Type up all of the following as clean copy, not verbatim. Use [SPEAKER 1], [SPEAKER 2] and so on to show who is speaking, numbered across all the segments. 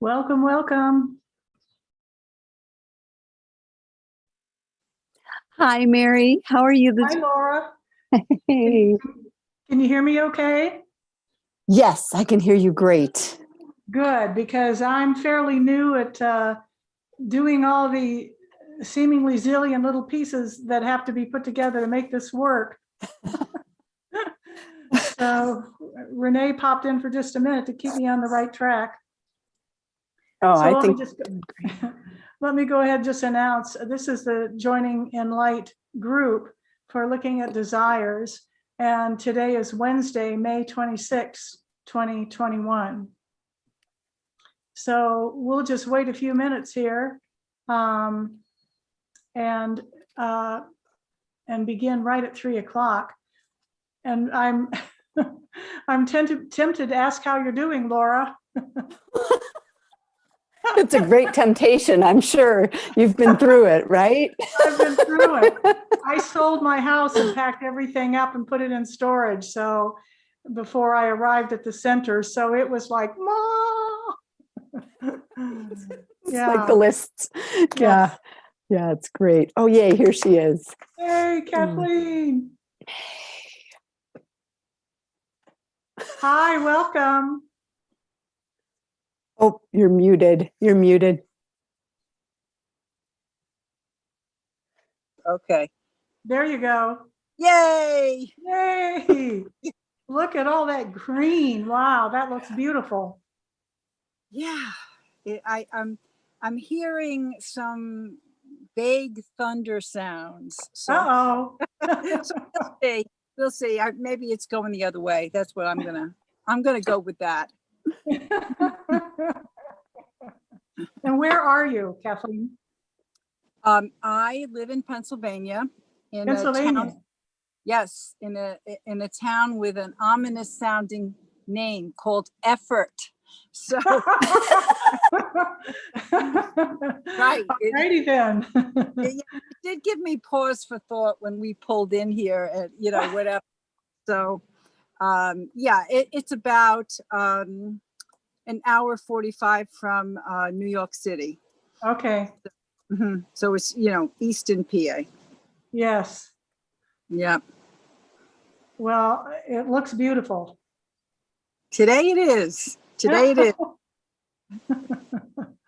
[SPEAKER 1] Welcome, welcome.
[SPEAKER 2] Hi, Mary. How are you
[SPEAKER 1] Hi, Laura.
[SPEAKER 2] Hey.
[SPEAKER 1] Can you hear me okay?
[SPEAKER 2] Yes, I can hear you great.
[SPEAKER 1] Good, because I'm fairly new at doing all the seemingly zillion little pieces that have to be put together to make this work. So Renee popped in for just a minute to keep me on the right track.
[SPEAKER 2] Oh,
[SPEAKER 1] So
[SPEAKER 2] I
[SPEAKER 1] let me
[SPEAKER 2] think
[SPEAKER 1] just let me go ahead and just announce this is the Joining in Light group for looking at desires. And today is Wednesday, May 26, 2021. So we'll just wait a few minutes here and begin right at 3 o'clock. And I'm I'm tempted to ask how you're doing, Laura.
[SPEAKER 2] it's a great temptation. I'm sure you've been through it, right?
[SPEAKER 1] I've been through it. I sold my house and packed everything up and put it in storage. So before I arrived at the center, so it was like, Ma.
[SPEAKER 2] It's like the lists. Yeah. Yeah, it's great. Oh, yay, here she is.
[SPEAKER 1] Hey, Kathleen. Hi, welcome.
[SPEAKER 2] Oh, you're muted. You're muted.
[SPEAKER 3] Okay.
[SPEAKER 1] There you go.
[SPEAKER 3] Yay!
[SPEAKER 1] Yay. Look at all that green. Wow, that looks beautiful.
[SPEAKER 3] Yeah. I'm hearing some vague thunder sounds. So,
[SPEAKER 1] Uh-oh.
[SPEAKER 3] so we'll see. We'll see. Maybe it's going the other way. That's what I'm gonna go with that.
[SPEAKER 1] And where are you, Kathleen?
[SPEAKER 3] I live in Pennsylvania. In
[SPEAKER 1] Pennsylvania.
[SPEAKER 3] A town, yes, in a town with an ominous sounding name called Effort. So right.
[SPEAKER 1] Alrighty then.
[SPEAKER 3] It did give me pause for thought when we pulled in here at, whatever. So yeah, it's about an hour 45 from New York City.
[SPEAKER 1] Okay.
[SPEAKER 3] So it's, Eastern PA.
[SPEAKER 1] Yes.
[SPEAKER 3] Yeah.
[SPEAKER 1] Well, it looks beautiful.
[SPEAKER 3] Today it is.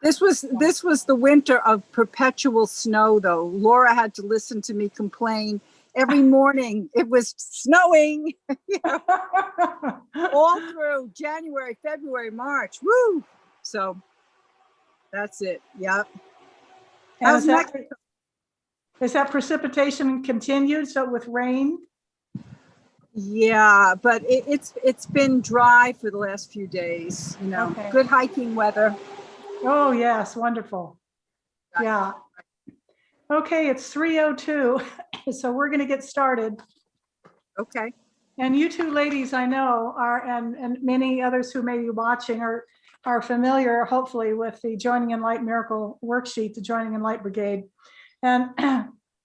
[SPEAKER 3] This was the winter of perpetual snow, though. Laura had to listen to me complain every morning. It was snowing, all through January, February, March. Woo! So that's it. Yep.
[SPEAKER 1] And is that precipitation continued? So with rain?
[SPEAKER 3] Yeah, but it's been dry for the last few days.
[SPEAKER 1] Okay.
[SPEAKER 3] Good hiking weather.
[SPEAKER 1] Oh yes, wonderful. Yeah. Okay, it's 3:02, so we're going to get started.
[SPEAKER 3] Okay.
[SPEAKER 1] And you two ladies, I know, and many others who may be watching are familiar, hopefully, with the Joining in Light Miracle worksheet, the Joining in Light Brigade. And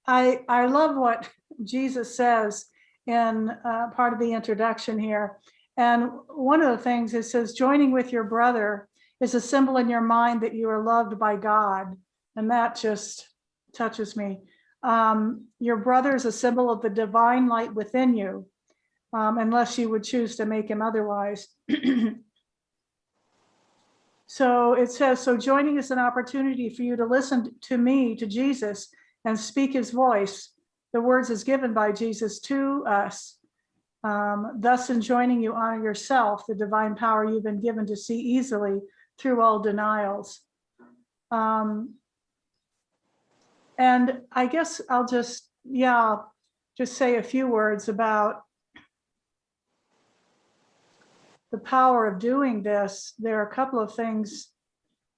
[SPEAKER 1] I love what Jesus says in part of the introduction here. And one of the things it says, joining with your brother is a symbol in your mind that you are loved by God. And that just touches me. Your brother is a symbol of the divine light within you, unless you would choose to make him otherwise. So it says, so joining is an opportunity for you to listen to me, to Jesus, and speak his voice. The words is given by Jesus to us. Thus in joining you honor yourself, the divine power you've been given to see easily through all denials. And I guess I'll just say a few words about the power of doing this. There are a couple of things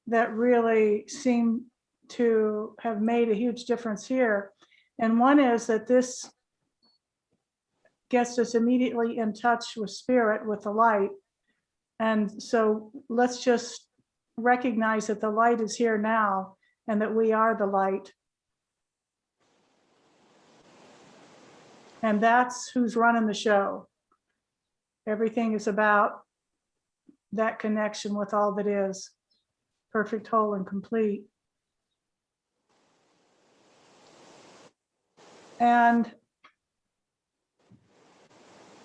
[SPEAKER 1] that really seem to have made a huge difference here. And one is that this gets us immediately in touch with spirit, with the light. And so let's just recognize that the light is here now and that we are the light. And that's who's running the show. Everything is about that connection with all that is. perfect, whole, and complete. And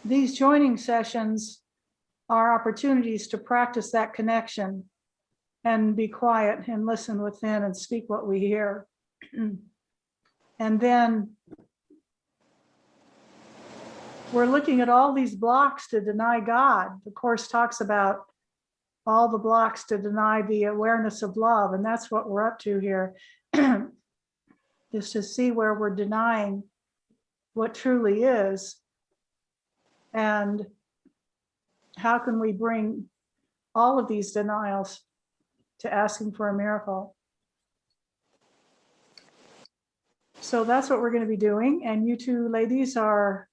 [SPEAKER 1] these joining sessions are opportunities to practice that connection and be quiet and listen within and speak what we hear. And then we're looking at all these blocks to deny God. The Course talks about all the blocks to deny the awareness of love, and that's what we're up to here, is to see where we're denying what truly is, and how can we bring all of these denials to asking for a miracle. So that's what we're going to be doing, and you two ladies are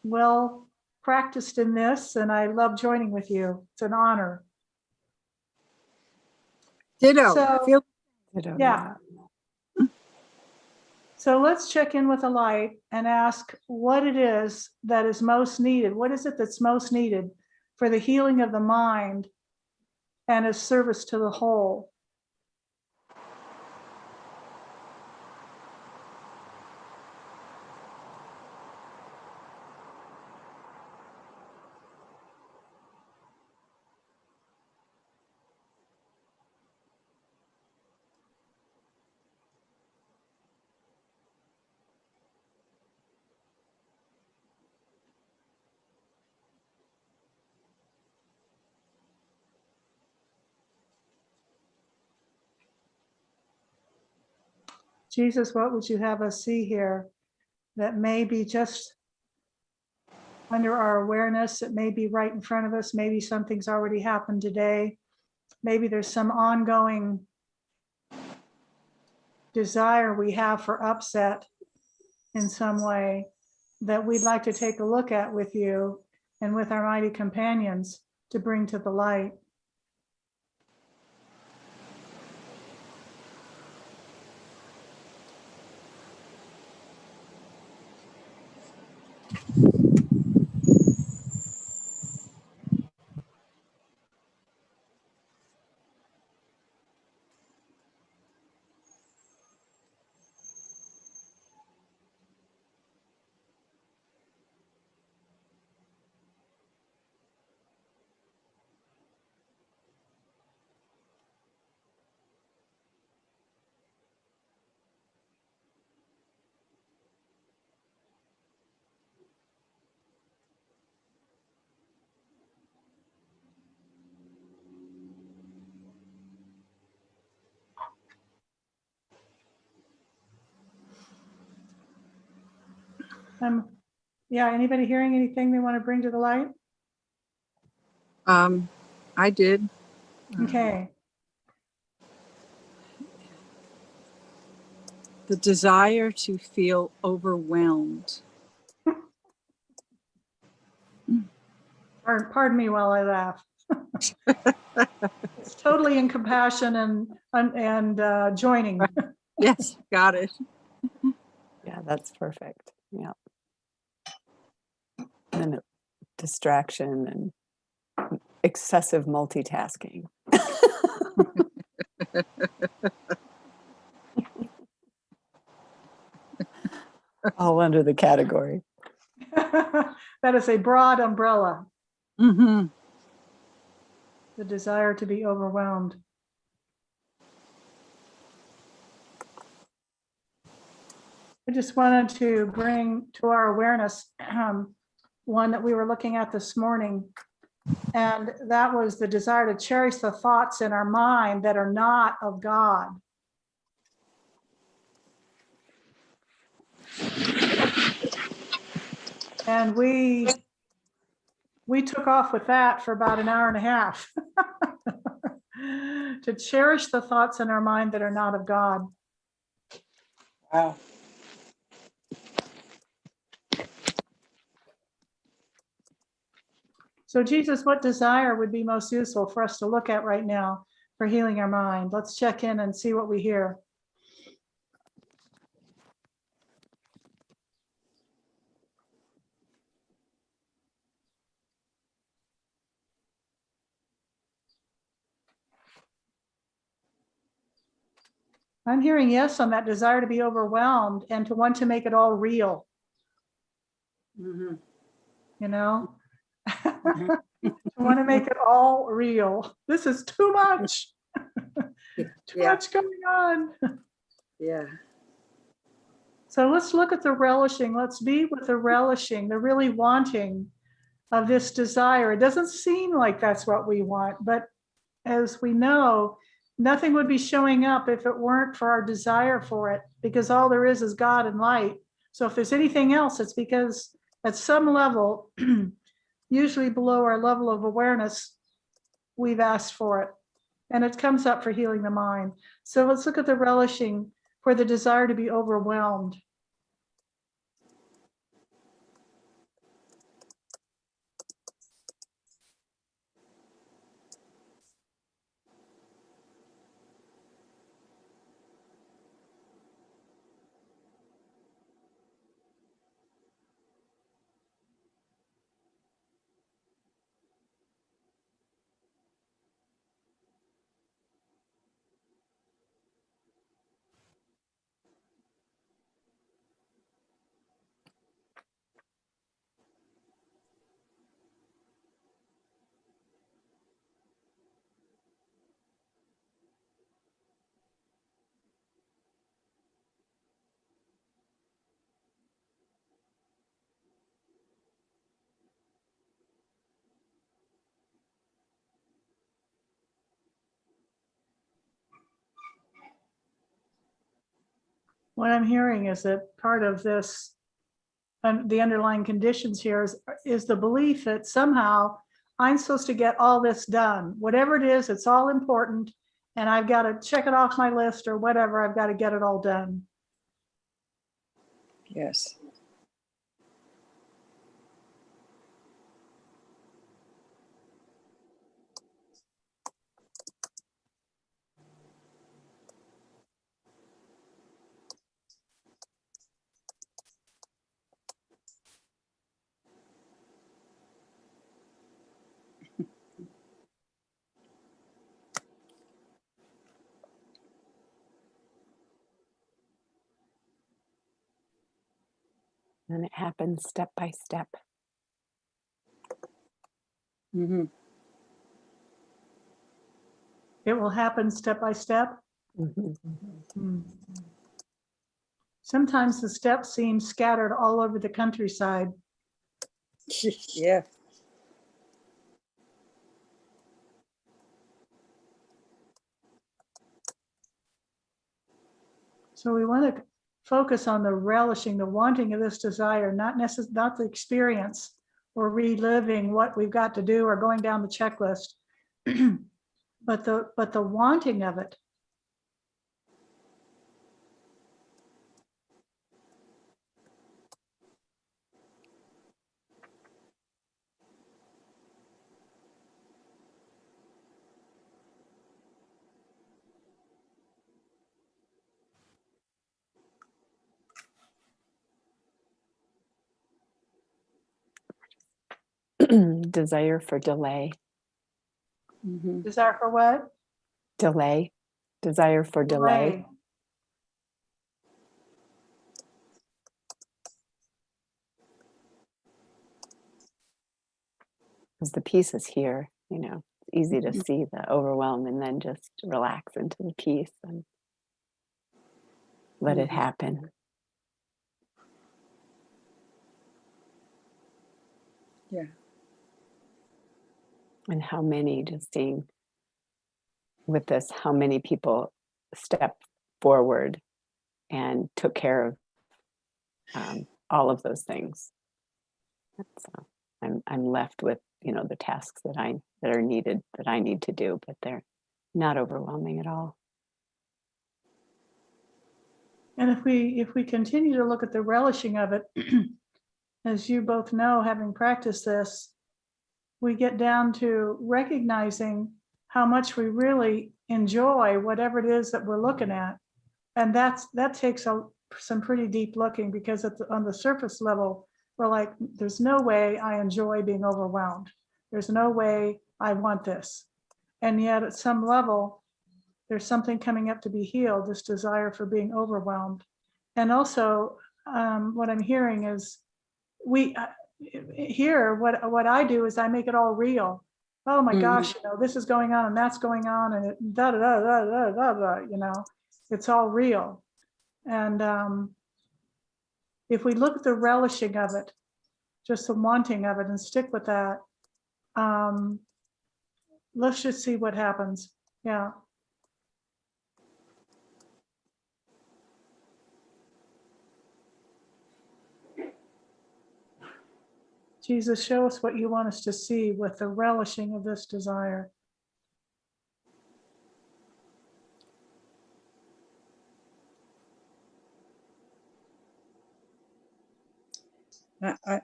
[SPEAKER 1] well practiced in this, and I love joining with you. It's an honor.
[SPEAKER 3] Ditto.
[SPEAKER 1] So,
[SPEAKER 2] Ditto,
[SPEAKER 1] yeah. So let's check in with the light and ask what it is that is most needed. What is it that's most needed for the healing of the mind and as service to the whole? Jesus, what would you have us see here that may be just under our awareness? It may be right in front of us. Maybe something's already happened today. Maybe there's some ongoing desire we have for upset in some way that we'd like to take a look at with you and with our mighty companions to bring to the light. Yeah, anybody hearing anything they want to bring to the light?
[SPEAKER 3] I did.
[SPEAKER 1] Okay.
[SPEAKER 3] The desire to feel overwhelmed.
[SPEAKER 1] Pardon me while I laugh. It's totally in compassion and joining.
[SPEAKER 3] Yes, got it.
[SPEAKER 2] Yeah, that's perfect. Yeah. And distraction and excessive multitasking. All under the category.
[SPEAKER 1] That is a broad umbrella.
[SPEAKER 3] Mm-hmm.
[SPEAKER 1] The desire to be overwhelmed. I just wanted to bring to our awareness one that we were looking at this morning, and that was the desire to cherish the thoughts in our mind that are not of God. And we took off with that for about an hour and a half. To cherish the thoughts in our mind that are not of God.
[SPEAKER 3] Wow.
[SPEAKER 1] So Jesus, what desire would be most useful for us to look at right now for healing our mind? Let's check in and see what we hear. I'm hearing yes on that desire to be overwhelmed and to want to make it all real,
[SPEAKER 3] Mhm.
[SPEAKER 1] you know?
[SPEAKER 3] Mhm.
[SPEAKER 1] To want to make it all real. This is too much, too
[SPEAKER 3] Yeah,
[SPEAKER 1] much going on.
[SPEAKER 3] yeah.
[SPEAKER 1] So let's look at the relishing. Let's be with the relishing, the really wanting of this desire. It doesn't seem like that's what we want, but as we know, nothing would be showing up if it weren't for our desire for it, because all there is God and light. So if there's anything else, it's because at some level, usually below our level of awareness, we've asked for it. And it comes up for healing the mind. So let's look at the relishing for the desire to be overwhelmed. What I'm hearing is that part of this, and the underlying conditions here is the belief that somehow I'm supposed to get all this done. Whatever it is, it's all important, and I've got to check it off my list or whatever. I've got to get it all done.
[SPEAKER 3] Yes.
[SPEAKER 2] And it happens step by step.
[SPEAKER 3] Mhm.
[SPEAKER 1] It will happen step by step.
[SPEAKER 2] Mhm.
[SPEAKER 1] Sometimes the steps seem scattered all over the countryside.
[SPEAKER 3] Yeah.
[SPEAKER 1] So we want to focus on the relishing, the wanting of this desire, not the experience or reliving what we've got to do or going down the checklist, but the wanting of it.
[SPEAKER 2] Desire for delay.
[SPEAKER 3] Mhm.
[SPEAKER 1] Desire for what?
[SPEAKER 2] Delay. Desire for delay. Because the peace is here, it's easy to see the overwhelm and then just relax into the peace and let it happen.
[SPEAKER 3] Yeah.
[SPEAKER 2] And how many, just seeing with this, how many people stepped forward and took care of all of those things. So I'm left with the tasks that are needed, that I need to do, but they're not overwhelming at all.
[SPEAKER 1] And if we continue to look at the relishing of it, as you both know, having practiced this, we get down to recognizing how much we really enjoy whatever it is that we're looking at. And that takes some pretty deep looking, because on the surface level, we're like, there's no way I enjoy being overwhelmed. There's no way I want this. And yet at some level, there's something coming up to be healed, this desire for being overwhelmed. And also, what I'm hearing is here, what I do is I make it all real. Oh my gosh, this is going on and that's going on and da da da da da da da, it's all real. And if we look at the relishing of it, just the wanting of it, and stick with that, let's just see what happens. Yeah. Jesus, show us what you want us to see with the relishing of this desire.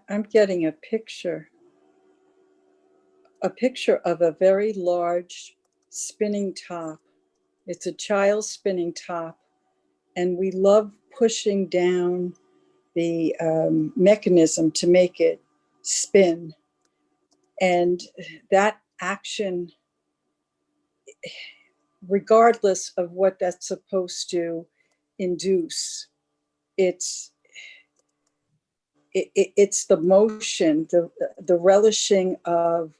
[SPEAKER 4] I'm getting a picture of a very large spinning top. It's a child's spinning top, and we love pushing down the mechanism to make it spin. And that action, regardless of what that's supposed to induce, it's the motion, the relishing of,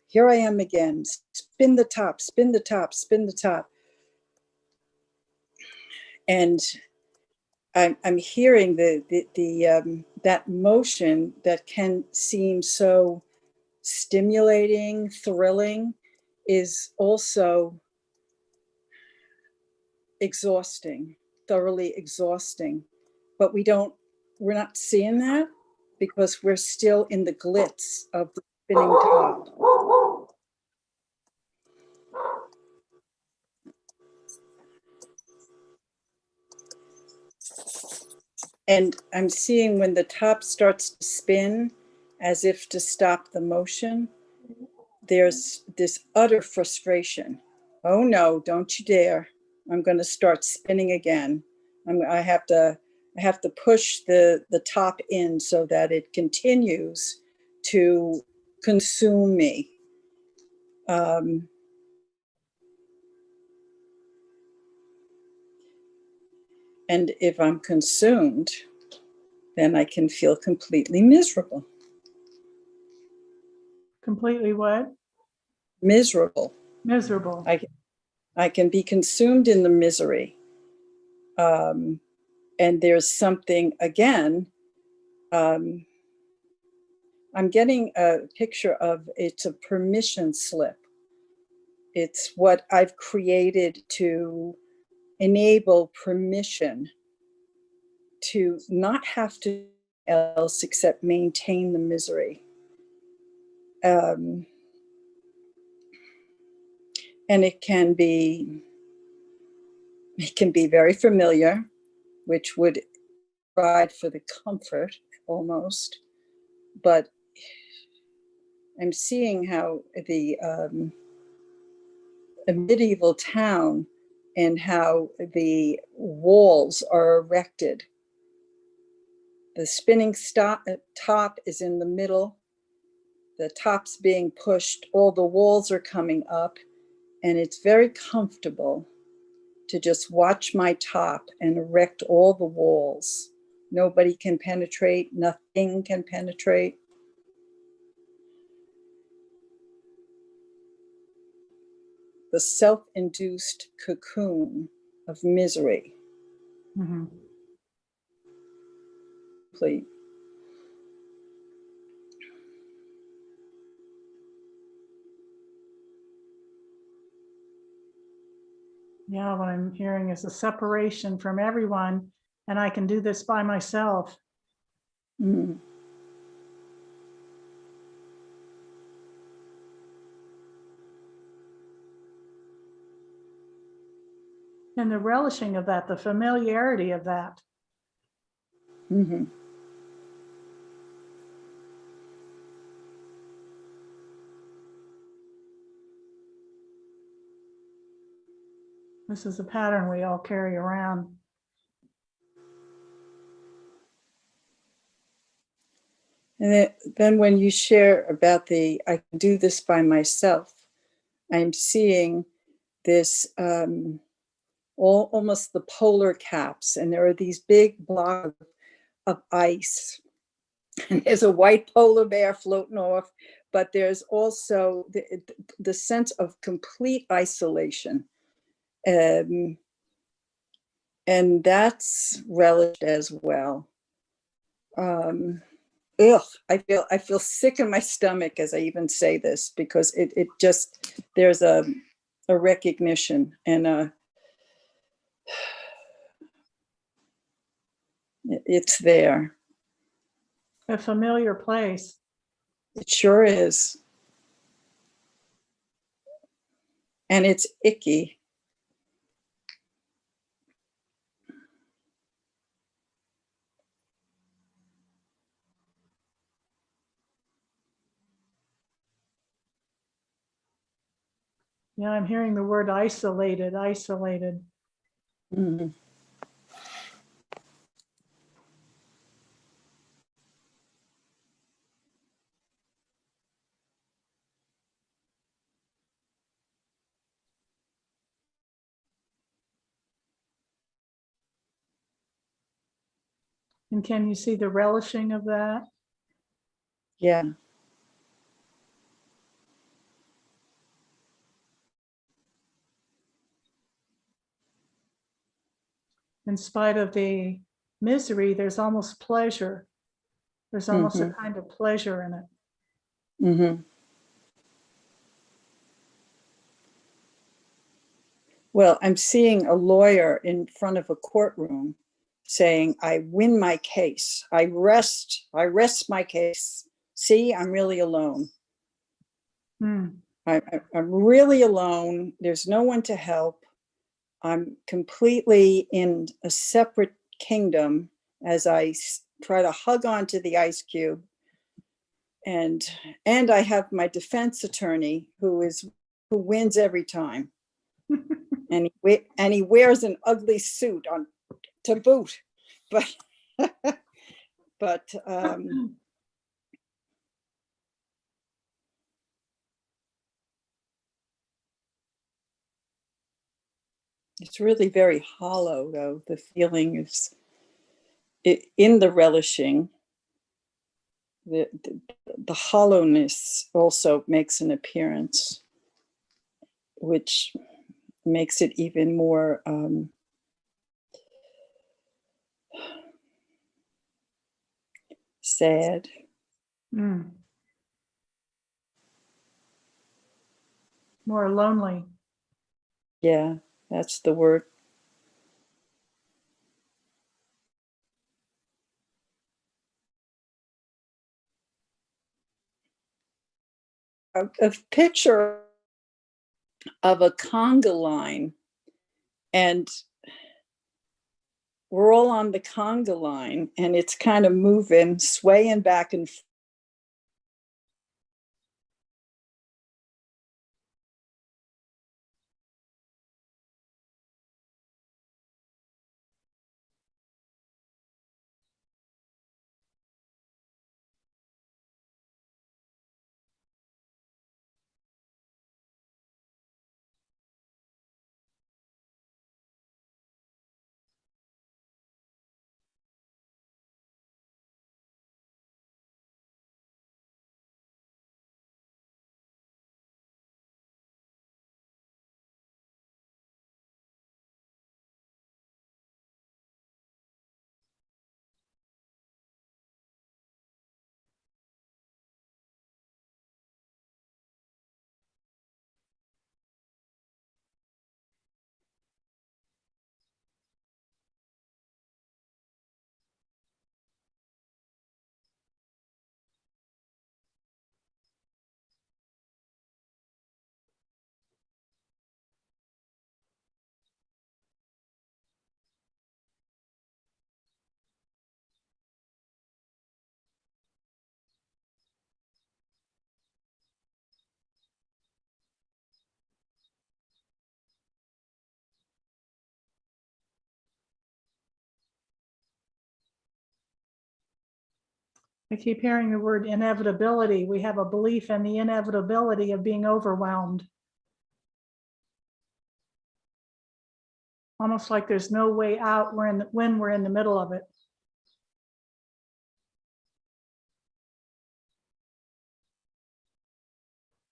[SPEAKER 4] here I am again, spin the top, spin the top, spin the top. And I'm hearing that motion that can seem so stimulating, thrilling, is also exhausting, thoroughly exhausting. But we're not seeing that because we're still in the glitz of the spinning top. And I'm seeing when the top starts to spin, as if to stop the motion, there's this utter frustration. Oh no, don't you dare. I'm going to start spinning again. I have to push the top in so that it continues to consume me. And if I'm consumed, then I can feel completely miserable.
[SPEAKER 1] Completely what?
[SPEAKER 4] Miserable.
[SPEAKER 1] Miserable.
[SPEAKER 4] I can be consumed in the misery. And there's something, again, I'm getting a picture of, it's a permission slip. It's what I've created to enable permission to not have to do else except maintain the misery. And it can be very familiar, which would provide for the comfort almost. But I'm seeing how a medieval town and how the walls are erected. The spinning top is in the middle. The top's being pushed. All the walls are coming up. And it's very comfortable to just watch my top and erect all the walls. Nobody can penetrate. Nothing can penetrate. The self-induced cocoon of misery.
[SPEAKER 1] Mm-hmm.
[SPEAKER 4] Complete.
[SPEAKER 1] Yeah, what I'm hearing is a separation from everyone, and I can do this by myself.
[SPEAKER 4] Mm.
[SPEAKER 1] And the relishing of that, the familiarity of that.
[SPEAKER 4] Mm-hmm.
[SPEAKER 1] This is a pattern we all carry around.
[SPEAKER 4] And then when you share about I can do this by myself, I'm seeing this almost the polar caps, and there are these big blocks of ice. And there's a white polar bear floating off, but there's also the sense of complete isolation. And that's relished as well. I feel sick in my stomach as I even say this, because it just, there's a recognition and it's there.
[SPEAKER 1] A familiar place.
[SPEAKER 4] It sure is. And it's icky.
[SPEAKER 1] Yeah, I'm hearing the word isolated, isolated.
[SPEAKER 4] Mhm.
[SPEAKER 1] And can you see the relishing of that?
[SPEAKER 4] Yeah.
[SPEAKER 1] In spite of the misery, there's almost pleasure. There's almost a kind of pleasure in it.
[SPEAKER 4] Mm-hmm. Well, I'm seeing a lawyer in front of a courtroom saying, I win my case. I rest my case. See, I'm really alone.
[SPEAKER 1] Hmm.
[SPEAKER 4] I'm really alone. There's no one to help. I'm completely in a separate kingdom as I try to hug onto the ice cube. And I have my defense attorney who wins every time. And he wears an ugly suit on to boot, but it's really very hollow, though. The feeling is in the relishing. The hollowness also makes an appearance, which makes it even more sad.
[SPEAKER 1] Hmm. More lonely.
[SPEAKER 4] Yeah, that's the word. A picture of a conga line, and we're all on the conga line, and it's kind of moving, swaying back and forth.
[SPEAKER 1] I keep hearing the word inevitability. We have a belief in the inevitability of being overwhelmed. Almost like there's no way out when we're in the middle of it.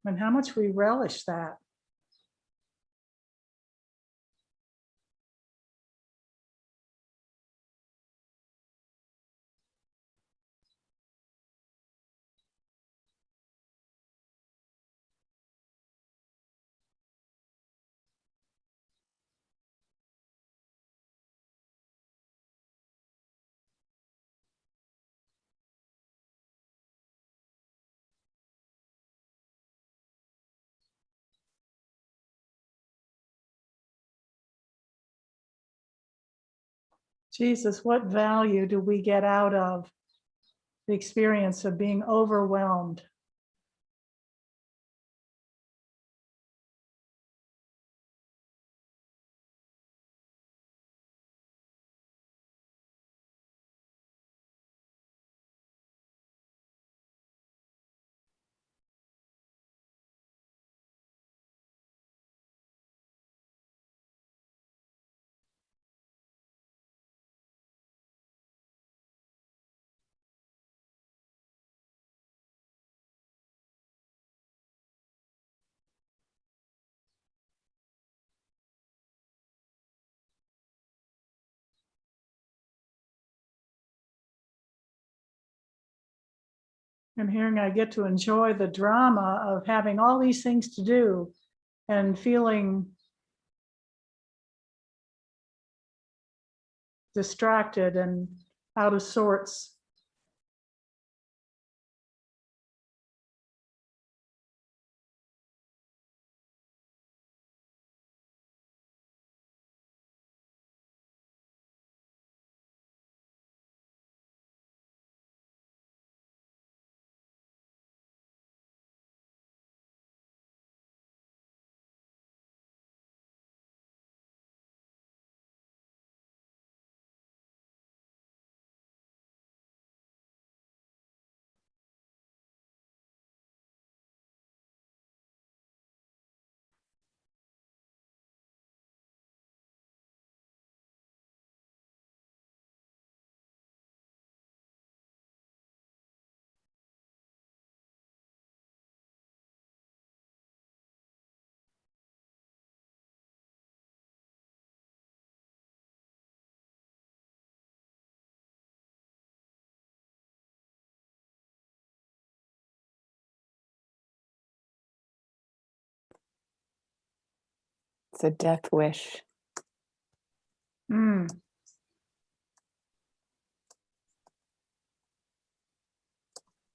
[SPEAKER 1] And how much we relish that. Jesus, what value do we get out of the experience of being overwhelmed? I'm hearing I get to enjoy the drama of having all these things to do and feeling distracted and out of sorts.
[SPEAKER 2] It's a death wish.
[SPEAKER 1] Mm.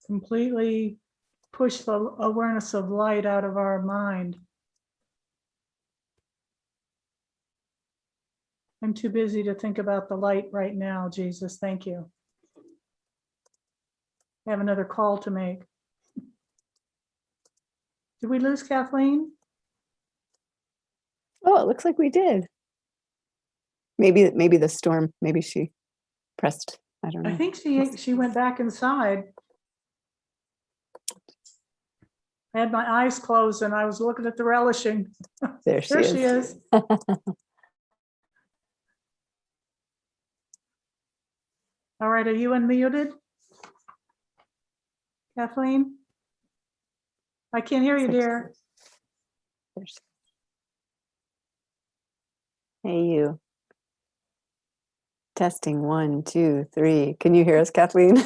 [SPEAKER 1] Completely push the awareness of light out of our mind. I'm too busy to think about the light right now, Jesus. Thank you. I have another call to make. Did we lose Kathleen?
[SPEAKER 2] Oh, it looks like we did. Maybe the storm, maybe she pressed, I don't know.
[SPEAKER 1] I think she went back inside. I had my eyes closed and I was looking at the relishing.
[SPEAKER 2] There she
[SPEAKER 1] There
[SPEAKER 2] is.
[SPEAKER 1] she is. All right, are you unmuted? Kathleen? I can't hear you, dear.
[SPEAKER 2] There she is. Hey, you. Testing 1, 2, 3. Can you hear us, Kathleen?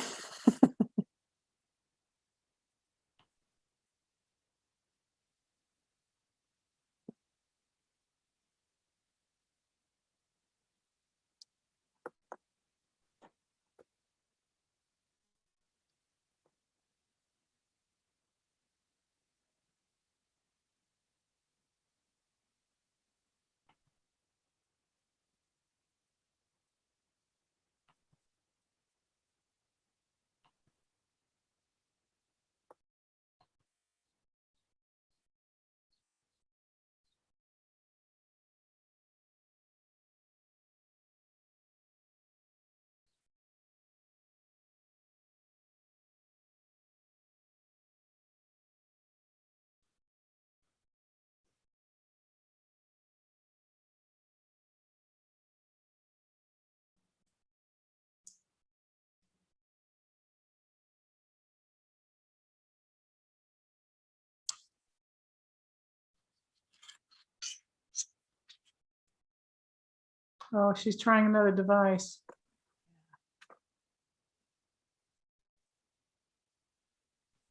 [SPEAKER 1] Oh, she's trying another device.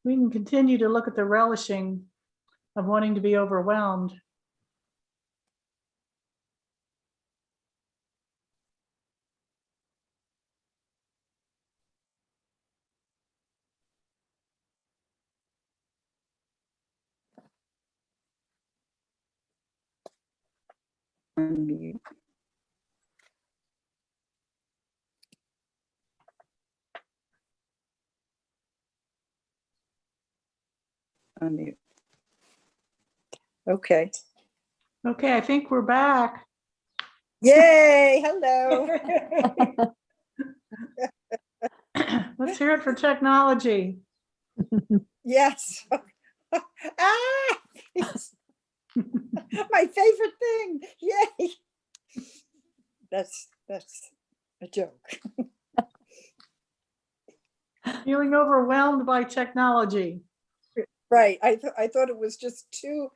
[SPEAKER 1] We can continue to look at the relishing of wanting to be overwhelmed.
[SPEAKER 4] Unmute. Unmute. Okay.
[SPEAKER 1] Okay, I think we're back.
[SPEAKER 4] Yay, hello.
[SPEAKER 1] Let's hear it for technology.
[SPEAKER 4] Yes. Ah, it's my favorite thing. Yay. That's a joke.
[SPEAKER 1] Feeling overwhelmed by technology.
[SPEAKER 4] Right. I thought it was just too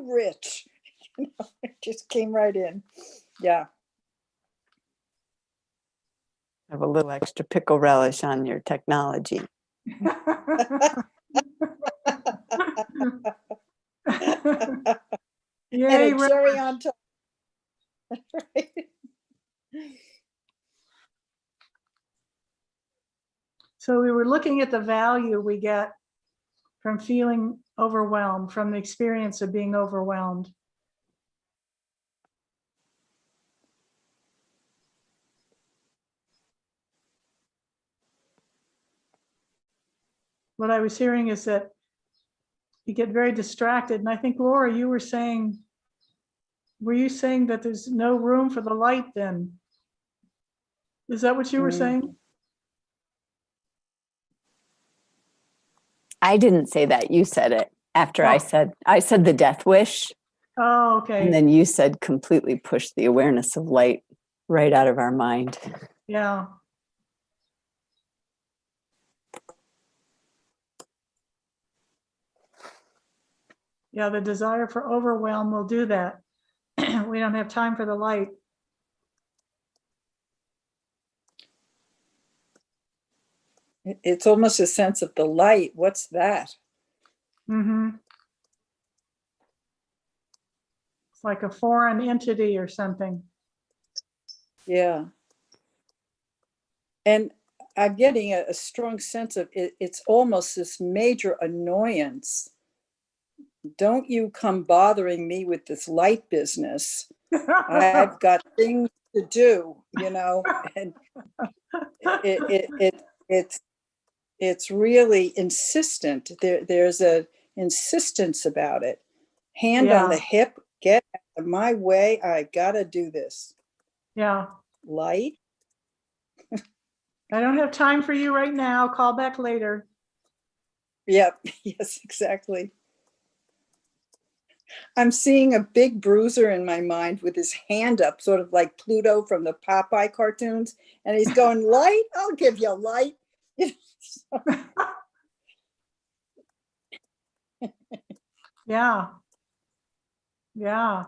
[SPEAKER 4] rich. It just came right in. Yeah.
[SPEAKER 2] Have a little extra pickle relish on your technology.
[SPEAKER 1] Yay,
[SPEAKER 4] And a cherry on top. Right.
[SPEAKER 1] so we were looking at the value we get from feeling overwhelmed, from the experience of being overwhelmed. What I was hearing is that you get very distracted. And I think, Laura, you were saying, were you saying that there's no room for the light then? Is that what you were saying?
[SPEAKER 2] I didn't say that. You said it after I said the death wish.
[SPEAKER 1] Oh, okay.
[SPEAKER 2] And then you said completely push the awareness of light right out of our mind.
[SPEAKER 1] Yeah. Yeah, the desire for overwhelm will do that. We don't have time for the light.
[SPEAKER 4] It's almost a sense of the light. What's that?
[SPEAKER 1] Mm-hmm. It's like a foreign entity or something.
[SPEAKER 4] Yeah. And I'm getting a strong sense of it. It's almost this major annoyance. Don't you come bothering me with this light business. I've got things to do, and it's really insistent. There's a insistence about it. Hand on the hip, get out of my way. I gotta do this.
[SPEAKER 1] Yeah.
[SPEAKER 4] Light.
[SPEAKER 1] I don't have time for you right now. Call back later.
[SPEAKER 4] Yep. Yes, exactly. I'm seeing a big bruiser in my mind with his hand up, sort of like Pluto from the Popeye cartoons. And he's going, light? I'll give you light.
[SPEAKER 1] Yeah. Yeah.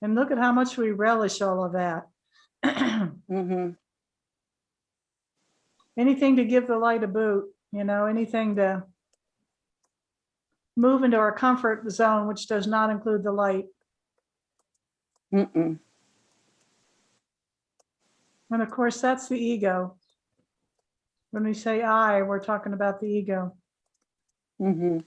[SPEAKER 1] And look at how much we relish all of that.
[SPEAKER 4] Mm-hmm.
[SPEAKER 1] Anything to give the light a boot, anything to move into our comfort zone, which does not include the light.
[SPEAKER 4] Mm-mm.
[SPEAKER 1] And of course, that's the ego. When we say I, we're talking about the ego.
[SPEAKER 4] Mm-hmm.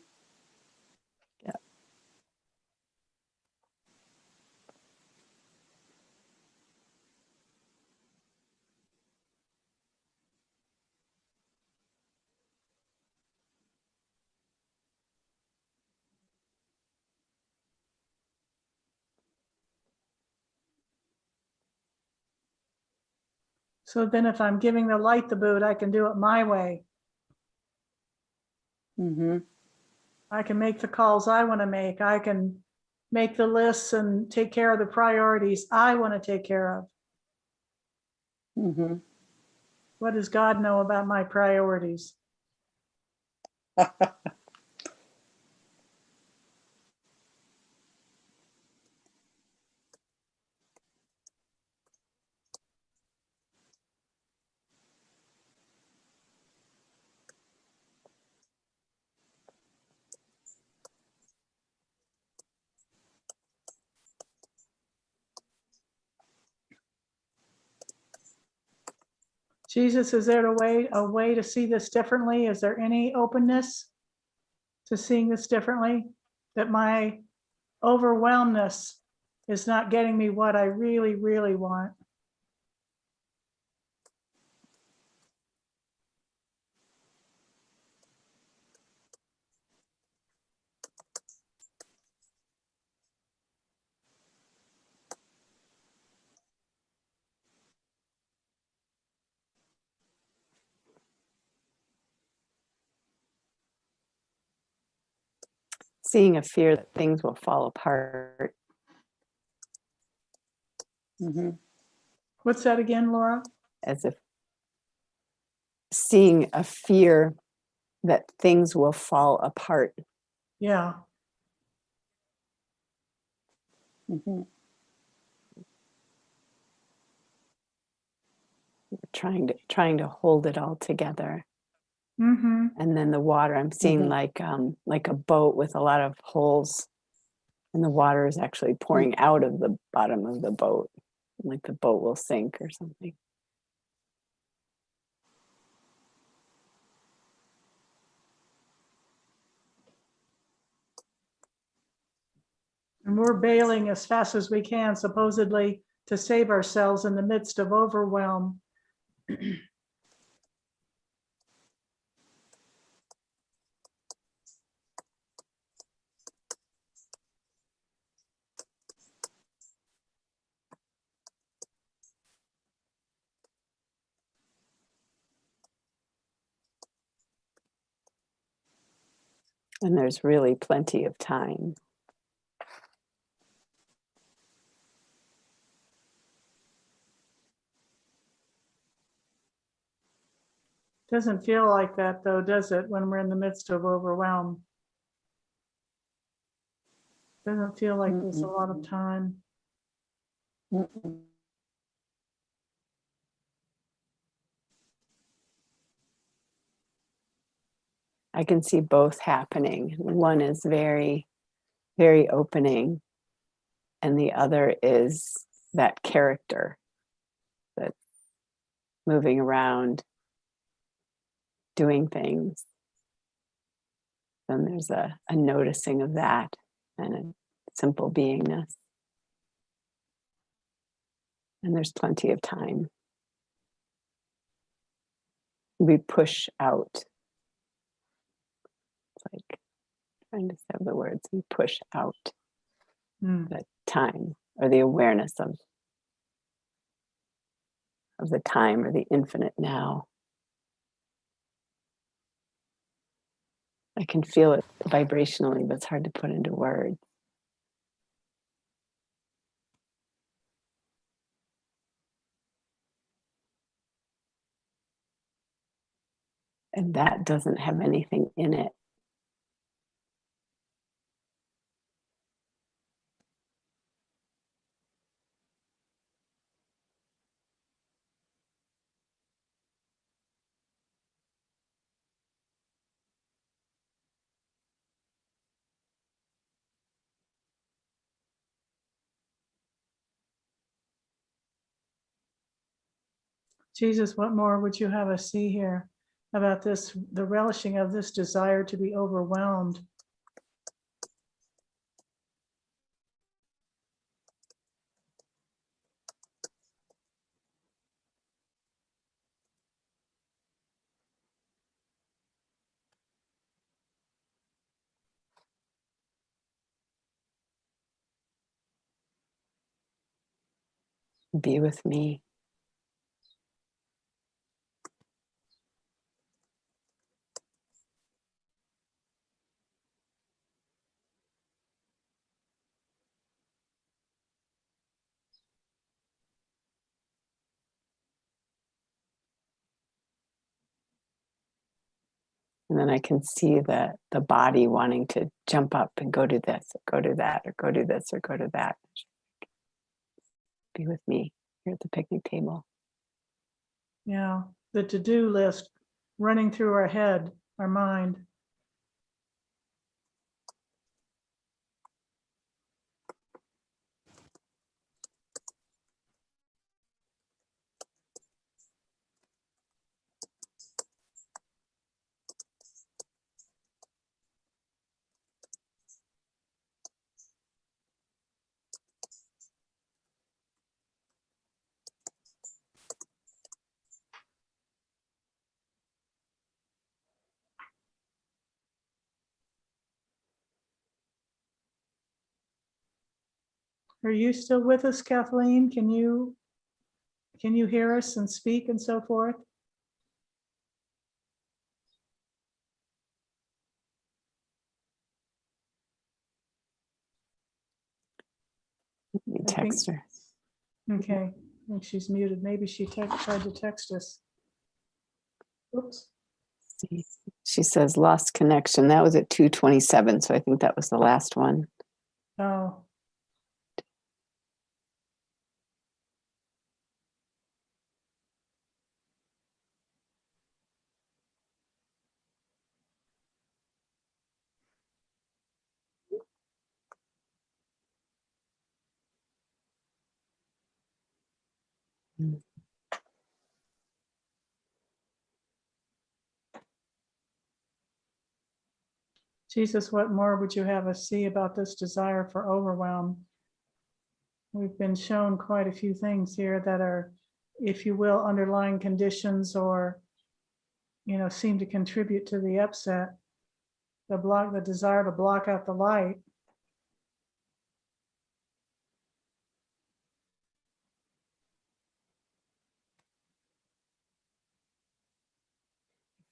[SPEAKER 1] So then if I'm giving the light the boot, I can do it my way.
[SPEAKER 4] Mm-hmm.
[SPEAKER 1] I can make the calls I want to make. I can make the lists and take care of the priorities I want to take care of.
[SPEAKER 4] Mm-hmm.
[SPEAKER 1] What does God know about my priorities? Jesus, is there a way to see this differently? Is there any openness to seeing this differently? That my overwhelmness is not getting me what I really, really want.
[SPEAKER 2] Seeing a fear that things will fall apart.
[SPEAKER 4] Mhm.
[SPEAKER 1] What's that again, Laura?
[SPEAKER 2] As if seeing a fear that things will fall apart.
[SPEAKER 1] Yeah.
[SPEAKER 4] Mhm.
[SPEAKER 2] Trying to hold it all together.
[SPEAKER 1] Mm-hmm.
[SPEAKER 2] And then the water, I'm seeing like a boat with a lot of holes, and the water is actually pouring out of the bottom of the boat, like the boat will sink or something.
[SPEAKER 1] And we're bailing as fast as we can, supposedly to save ourselves in the midst of overwhelm.
[SPEAKER 2] And there's really plenty of time.
[SPEAKER 1] Doesn't feel like that though, does it, when we're in the midst of overwhelm? Doesn't feel like there's a lot of time.
[SPEAKER 4] Mm-mm.
[SPEAKER 2] I can see both happening. One is very, very opening, and the other is that character that's moving around, doing things. Then there's a noticing of that and a simple beingness. And there's plenty of time. We push out. It's like trying to say the words. We push out
[SPEAKER 1] Mm.
[SPEAKER 2] the time or the awareness of the time or the infinite now. I can feel it vibrationally, but it's hard to put into words. And that doesn't have anything in it.
[SPEAKER 1] Jesus, what more would you have us see here about this, the relishing of this desire to be overwhelmed?
[SPEAKER 2] Be with me. And then I can see the body wanting to jump up and go to this, or go to that, or go to this, or go to that. Be with me here at the picnic table.
[SPEAKER 1] Yeah, the to-do list running through our head, our mind. Are you still with us, Kathleen? Can you hear us and speak and so forth?
[SPEAKER 2] Let me
[SPEAKER 1] I think-
[SPEAKER 2] text her.
[SPEAKER 1] Okay, I think she's muted. Maybe she tried to text us. Oops.
[SPEAKER 2] See. She says lost connection. That was at 2:27, so I think that was the last one.
[SPEAKER 1] Oh.
[SPEAKER 2] Mm.
[SPEAKER 1] Jesus, what more would you have us see about this desire for overwhelm? We've been shown quite a few things here that are, if you will, underlying conditions or, seem to contribute to the upset. The desire to block out the light.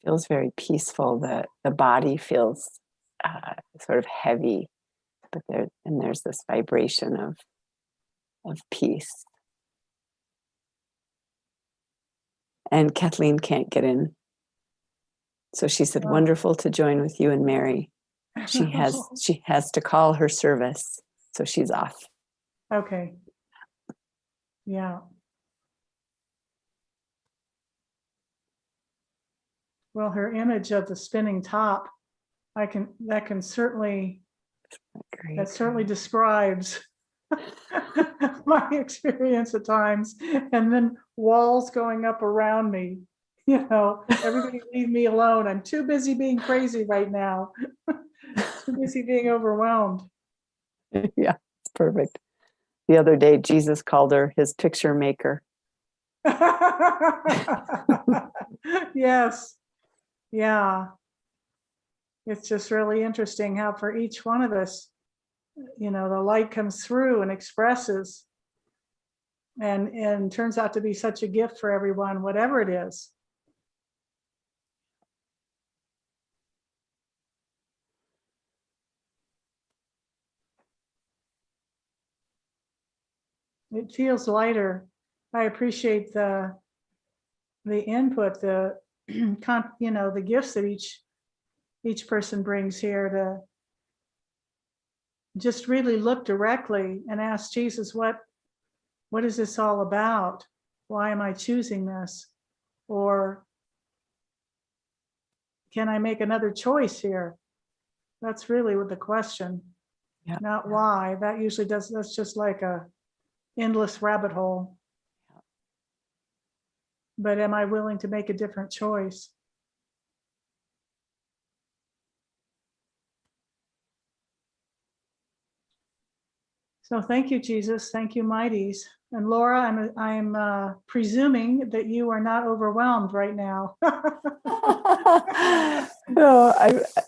[SPEAKER 2] Feels very peaceful. The body feels sort of heavy, but there's this vibration of peace. And Kathleen can't get in. So she said,
[SPEAKER 1] Oh.
[SPEAKER 2] wonderful to join with you and Mary. She has to call her service. So she's off.
[SPEAKER 1] Okay. Yeah. Well, her image of the spinning top, that certainly describes my experience at times. And then walls going up around me, everybody leave me alone. I'm too busy being crazy right now. Too busy being overwhelmed.
[SPEAKER 2] Yeah, it's perfect. The other day, Jesus called her his picture maker.
[SPEAKER 1] Yes. Yeah. It's just really interesting how for each one of us, the light comes through and expresses and turns out to be such a gift for everyone, whatever it is. It feels lighter. I appreciate the input, the the gifts that each person brings here to just really look directly and ask Jesus, what is this all about? Why am I choosing this? Or can I make another choice here? That's really what the question,
[SPEAKER 2] Yeah.
[SPEAKER 1] not why. That's just like a endless rabbit hole. But am I willing to make a different choice? So thank you, Jesus. Thank you, Mighties. And Laura, I'm presuming that you are not overwhelmed right now.
[SPEAKER 2] No,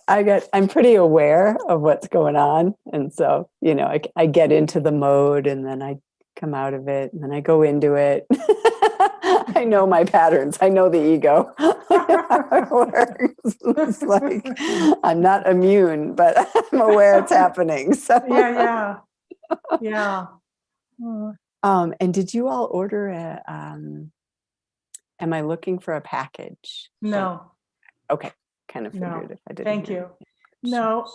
[SPEAKER 2] I'm pretty aware of what's going on. And so, I get into the mode and then I come out of it and then I go into it. I know my patterns. I know the ego. How it works. It's like I'm not immune, but I'm aware it's happening. So
[SPEAKER 1] Yeah.
[SPEAKER 2] and did you all order am I looking for a package?
[SPEAKER 1] No.
[SPEAKER 2] Okay. Kind of
[SPEAKER 1] No.
[SPEAKER 2] figured if I didn't.
[SPEAKER 1] Thank you. No.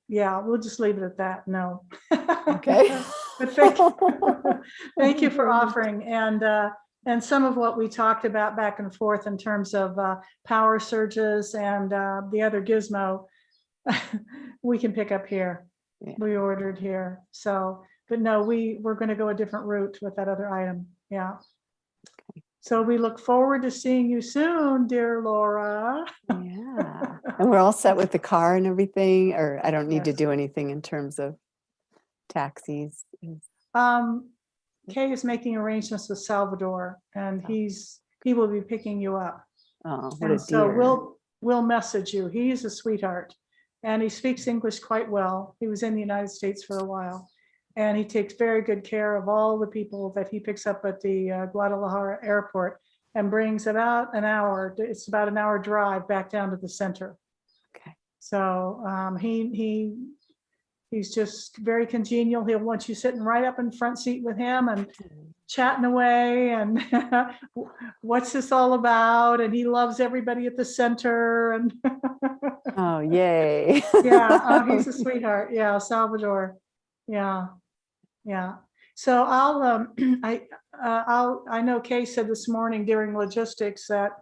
[SPEAKER 1] Yeah, we'll just leave it at that. No.
[SPEAKER 2] Okay.
[SPEAKER 1] But thank you for offering. And some of what we talked about back and forth in terms of power surges and the other gizmo, we can pick up here.
[SPEAKER 2] Yeah.
[SPEAKER 1] We ordered here. So, but no, we're going to go a different route with that other item. Yeah.
[SPEAKER 2] Okay.
[SPEAKER 1] So we look forward to seeing you soon, dear Laura.
[SPEAKER 2] Yeah. And we're all set with the car and everything, or I don't need to
[SPEAKER 1] Yes.
[SPEAKER 2] do anything in terms of taxis.
[SPEAKER 1] Kay is making arrangements with Salvador, and he will be picking you up.
[SPEAKER 2] Oh, what a
[SPEAKER 1] And so
[SPEAKER 2] dear.
[SPEAKER 1] we'll message you. He's a sweetheart. and he speaks English quite well. He was in the United States for a while. And he takes very good care of all the people that he picks up at the Guadalajara airport and brings about an hour, it's about an hour drive back down to the center.
[SPEAKER 2] Okay.
[SPEAKER 1] So he's just very congenial. He'll want you sitting right up in front seat with him and chatting away and what's this all about? And he loves everybody at the center. And
[SPEAKER 2] Oh, yay.
[SPEAKER 1] yeah, he's a sweetheart. Yeah, Salvador. Yeah. Yeah. So I know Kay said this morning during logistics that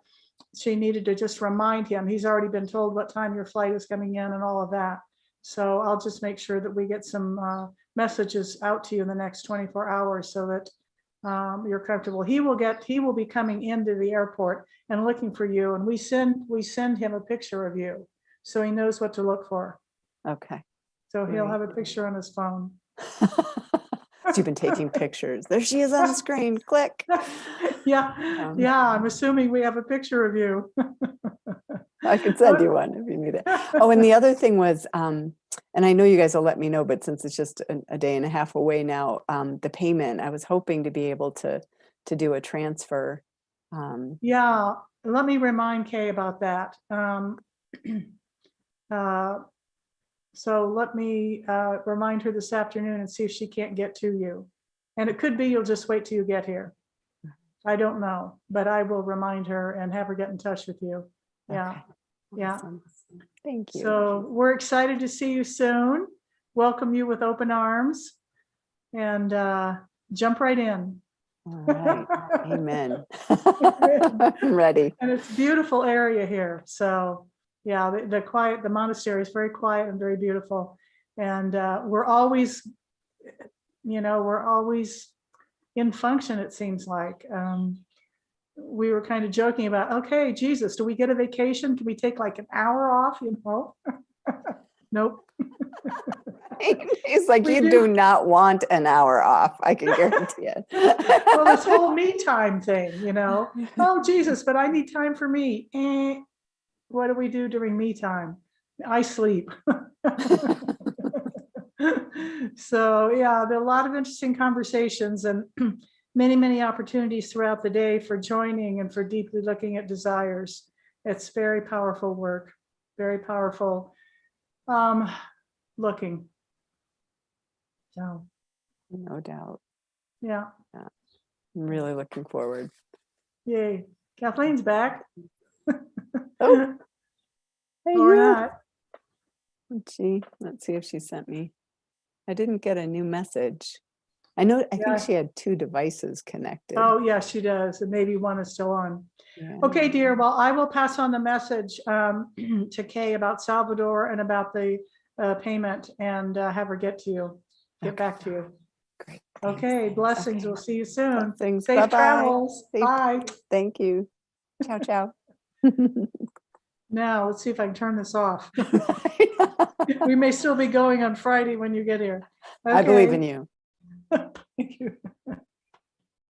[SPEAKER 1] she needed to just remind him. He's already been told what time your flight is coming in and all of that. So I'll just make sure that we get some messages out to you in the next 24 hours so that you're comfortable. He will be coming into the airport and looking for you, and we send him a picture of you so he knows what to look for.
[SPEAKER 2] Okay.
[SPEAKER 1] So he'll
[SPEAKER 2] Great.
[SPEAKER 1] have a picture on his phone.
[SPEAKER 2] You've been taking pictures. There she is on the screen. Click.
[SPEAKER 1] Yeah,
[SPEAKER 2] Um,
[SPEAKER 1] yeah, I'm assuming we have a picture of you.
[SPEAKER 2] I could send you one if you need it. Oh, and the other thing was, and I know you guys will let me know, but since it's just a day and a half away now, the payment, I was hoping to be able to do a transfer.
[SPEAKER 1] Yeah, let me remind Kay about that. So let me remind her this afternoon and see if she can't get to you. And it could be you'll just wait till you get here. I don't know, but I will remind her and have her get in touch with you. Yeah,
[SPEAKER 2] Okay.
[SPEAKER 1] yeah.
[SPEAKER 2] Awesome. Thank you.
[SPEAKER 1] So we're excited to see you soon. Welcome you with open arms and jump right in.
[SPEAKER 2] All right. Amen. I'm ready.
[SPEAKER 1] And it's a beautiful area here. So yeah, the monastery is very quiet and very beautiful. And we're always in function, it seems like. We were kind of joking about, okay, Jesus, do we get a vacation? Can we take like an hour off? Nope.
[SPEAKER 2] He's like,
[SPEAKER 1] We
[SPEAKER 2] you
[SPEAKER 1] do.
[SPEAKER 2] do not want an hour off. I can guarantee it.
[SPEAKER 1] Well, this whole me time thing, oh, Jesus, but I need time for me. What do we do during me time? I sleep. So yeah, there are a lot of interesting conversations and many, many opportunities throughout the day for joining and for deeply looking at desires. It's very powerful work, very powerful looking. So
[SPEAKER 2] No doubt.
[SPEAKER 1] yeah,
[SPEAKER 2] I'm really looking forward.
[SPEAKER 1] yay. Kathleen's back.
[SPEAKER 2] Oh, hey,
[SPEAKER 1] Or
[SPEAKER 2] you.
[SPEAKER 1] not.
[SPEAKER 2] Let's see if she sent me. I didn't get a new message. I know, I
[SPEAKER 1] Yeah.
[SPEAKER 2] think she had 2 devices connected.
[SPEAKER 1] Oh, yeah, she does. And maybe one is still on.
[SPEAKER 2] Yeah.
[SPEAKER 1] Okay, dear. Well, I will pass on the message to Kay about Salvador and about the payment and have her get back to you.
[SPEAKER 2] Great.
[SPEAKER 1] Okay,
[SPEAKER 2] Thanks.
[SPEAKER 1] blessings.
[SPEAKER 2] Okay.
[SPEAKER 1] We'll see you soon.
[SPEAKER 2] Blessings.
[SPEAKER 1] Safe
[SPEAKER 2] Bye-bye.
[SPEAKER 1] travels.
[SPEAKER 2] Safe-
[SPEAKER 1] Bye.
[SPEAKER 2] Thank you. Ciao, ciao.
[SPEAKER 1] Now, let's see if I can turn this off. We may still be going on Friday when you get here.
[SPEAKER 2] I believe
[SPEAKER 1] Okay.
[SPEAKER 2] in you.
[SPEAKER 1] Thank you.